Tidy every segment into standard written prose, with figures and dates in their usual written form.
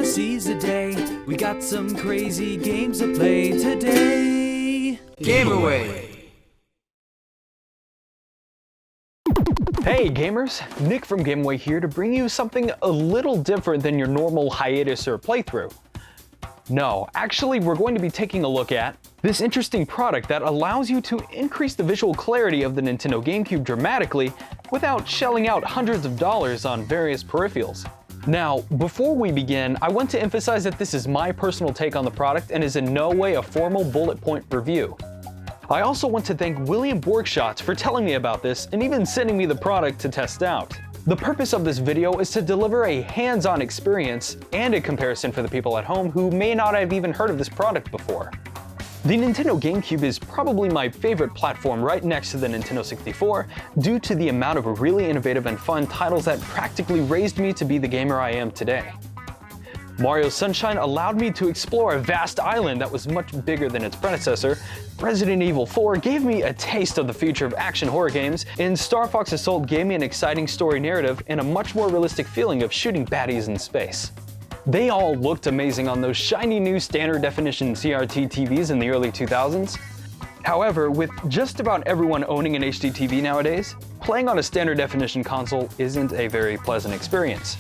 seize the day. We got some crazy games to play today. Game Away! Hey gamers, Nick from Game Away here to bring you something a little different than your normal hiatus or playthrough. No, actually we're going to be taking a look at this interesting product that allows you to increase the visual clarity of the Nintendo GameCube dramatically without shelling out hundreds of dollars on various peripherals. Now, before we begin, I want to emphasize that this is my personal take on the product and is in no way a formal bullet point review. I also want to thank William Borgschatz for telling me about this and even sending me the product to test out. The purpose of this video is to deliver a hands-on experience and a comparison for the people at home who may not have even heard of this product before. The Nintendo GameCube is probably my favorite platform right next to the Nintendo 64 due to the amount of really innovative and fun titles that practically raised me to be the gamer I am today. Mario Sunshine allowed me to explore a vast island that was much bigger than its predecessor, Resident Evil 4 gave me a taste of the future of action horror games, and Star Fox Assault gave me an exciting story narrative and a much more realistic feeling of shooting baddies in space. They all looked amazing on those shiny new standard definition CRT TVs in the early 2000s. However, with just about everyone owning an HD TV nowadays, playing on a standard definition console isn't a very pleasant experience.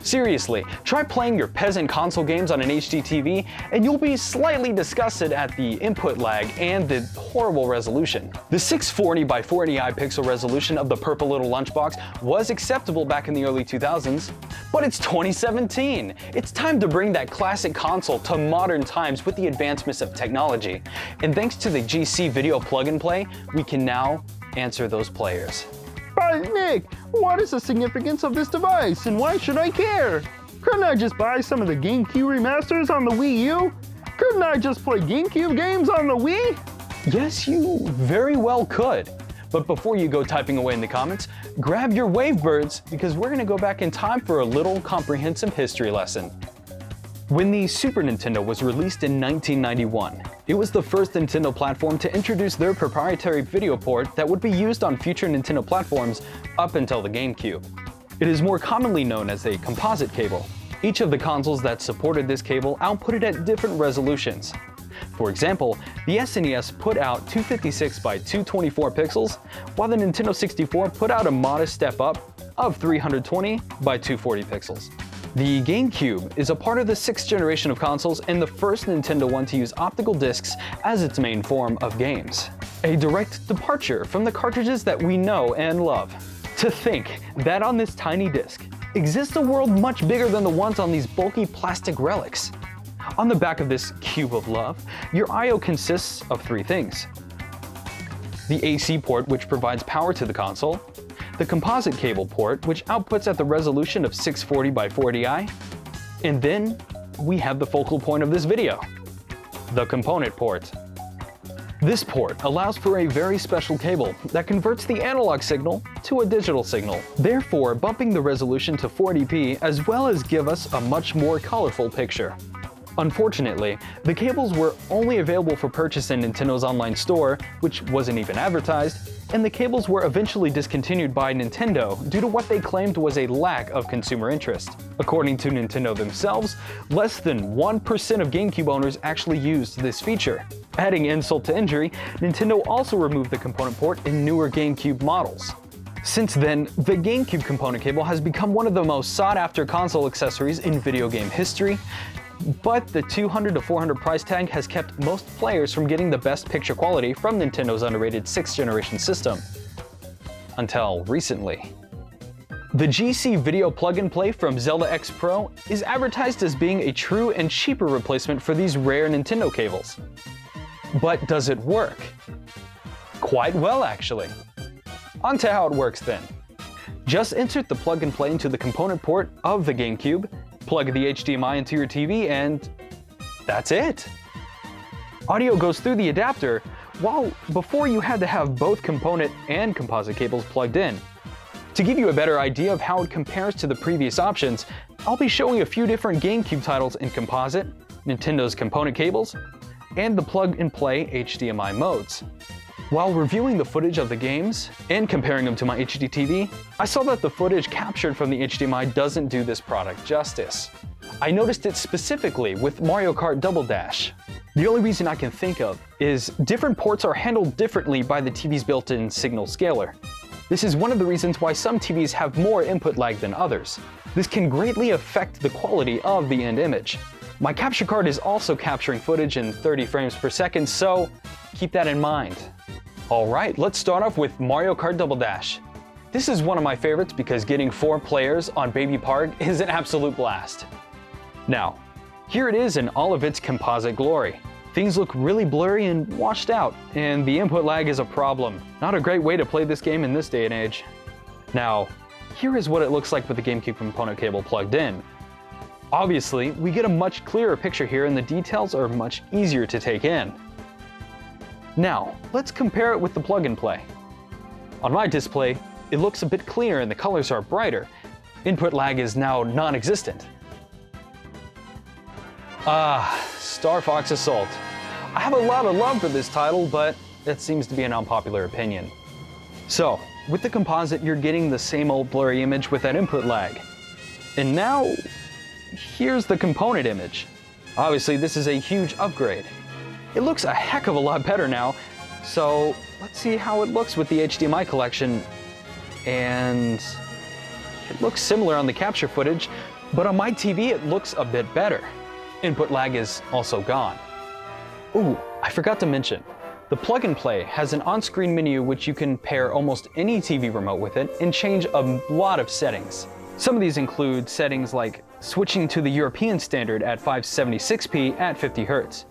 Seriously, try playing your peasant console games on an HD TV and you'll be slightly disgusted at the input lag and the horrible resolution. The 640 by 480i pixel resolution of the purple little lunchbox was acceptable back in the early 2000s, but it's 2017. It's time to bring that classic console to modern times with the advancements of technology. And thanks to the GC Video Plug and Play, we can now answer those players. But Nick, what is the significance of this device and why should I care? Couldn't I just buy some of the GameCube remasters on the Wii U? Couldn't I just play GameCube games on the Wii? Yes, you very well could. But before you go typing away in the comments, grab your Wavebirds because we're going to go back in time for a little comprehensive history lesson. When the Super Nintendo was released in 1991, it was the first Nintendo platform to introduce their proprietary video port that would be used on future Nintendo platforms up until the GameCube. It is more commonly known as a composite cable. Each of the consoles that supported this cable outputted at different resolutions. For example, the SNES put out 256 by 224 pixels, while the Nintendo 64 put out a modest step up of 320 by 240 pixels. The GameCube is a part of the 6th generation of consoles and the first Nintendo one to use optical discs as its main form of games. A direct departure from the cartridges that we know and love. To think that on this tiny disc exists a world much bigger than the ones on these bulky plastic relics. On the back of this cube of love, your I/O consists of 3 things. The AC port, which provides power to the console, the composite cable port, which outputs at the resolution of 640 by 480i, and then we have the focal point of this video, the component port. This port allows for a very special cable that converts the analog signal to a digital signal, therefore bumping the resolution to 480p as well as give us a much more colorful picture. Unfortunately, the cables were only available for purchase in Nintendo's online store, which wasn't even advertised, and the cables were eventually discontinued by Nintendo due to what they claimed was a lack of consumer interest. According to Nintendo themselves, less than 1% of GameCube owners actually used this feature. Adding insult to injury, Nintendo also removed the component port in newer GameCube models. Since then, the GameCube component cable has become one of the most sought-after console accessories in video game history, but the $200 to $400 price tag has kept most players from getting the best picture quality from Nintendo's underrated 6th generation system. Until recently. The GC Video Plug and Play from Zelda X Pro is advertised as being a true and cheaper replacement for these rare Nintendo cables. But does it work? Quite well, actually. On to how it works then. Just insert the plug and play into the component port of the GameCube, plug the HDMI into your TV, and that's it. Audio goes through the adapter, while before you had to have both component and composite cables plugged in. To give you a better idea of how it compares to the previous options, I'll be showing a few different GameCube titles in composite, Nintendo's component cables, and the plug and play HDMI modes. While reviewing the footage of the games and comparing them to my HD TV, I saw that the footage captured from the HDMI doesn't do this product justice. I noticed it specifically with Mario Kart Double Dash. The only reason I can think of is different ports are handled differently by the TV's built-in signal scaler. This is one of the reasons why some TVs have more input lag than others. This can greatly affect the quality of the end image. My capture card is also capturing footage in 30 frames per second, so keep that in mind. Alright, let's start off with Mario Kart Double Dash. This is one of my favorites because getting 4 players on Baby Park is an absolute blast. Now, here it is in all of its composite glory. Things look really blurry and washed out, and the input lag is a problem. Not a great way to play this game in this day and age. Now, here is what it looks like with the GameCube component cable plugged in. Obviously, we get a much clearer picture here and the details are much easier to take in. Now, let's compare it with the plug-and-play. On my display, it looks a bit cleaner and the colors are brighter. Input lag is now non-existent. Star Fox Assault. I have a lot of love for this title, but that seems to be an unpopular opinion. So, with the composite, you're getting the same old blurry image with that input lag. And now, here's the component image. Obviously, this is a huge upgrade. It looks a heck of a lot better now, so let's see how it looks with the HDMI collection. And it looks similar on the capture footage, but on my TV it looks a bit better. Input lag is also gone. Ooh, I forgot to mention, the Plug and Play has an on-screen menu which you can pair almost any TV remote with it and change a lot of settings. Some of these include settings like switching to the European standard at 576p at 50 Hz.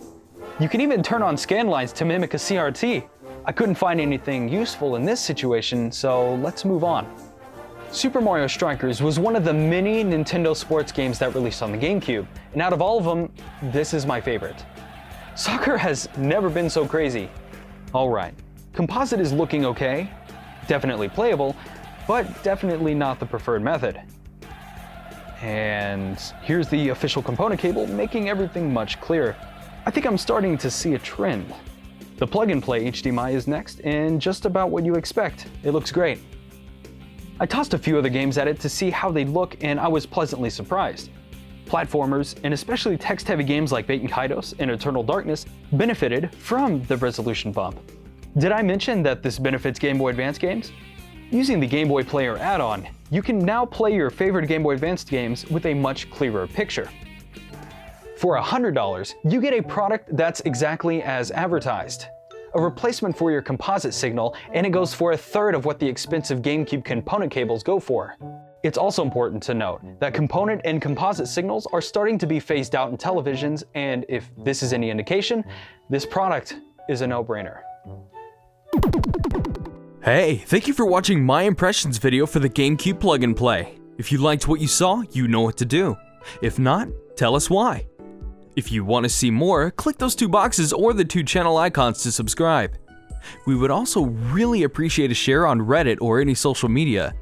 You can even turn on scan lines to mimic a CRT. I couldn't find anything useful in this situation, so let's move on. Super Mario Strikers was one of the many Nintendo sports games that released on the GameCube, and out of all of them, this is my favorite. Soccer has never been so crazy. Alright, composite is looking okay, definitely playable, but definitely not the preferred method. And here's the official component cable, making everything much clearer. I think I'm starting to see a trend. The Plug and Play HDMI is next, and just about what you expect. It looks great. I tossed a few other games at it to see how they look, and I was pleasantly surprised. Platformers, and especially text-heavy games like Baten Kaitos and Eternal Darkness, benefited from the resolution bump. Did I mention that this benefits Game Boy Advance games? Using the Game Boy Player add-on, you can now play your favorite Game Boy Advance games with a much clearer picture. For $100, you get a product that's exactly as advertised. A replacement for your composite signal, and it goes for a third of what the expensive GameCube component cables go for. It's also important to note that component and composite signals are starting to be phased out in televisions, and if this is any indication, this product is a no-brainer. Hey, thank you for watching my impressions video for the GameCube Plug and Play. If you liked what you saw, you know what to do. If not, tell us why. If you want to see more, click those 2 boxes or the 2 channel icons to subscribe. We would also really appreciate a share on Reddit or any social media.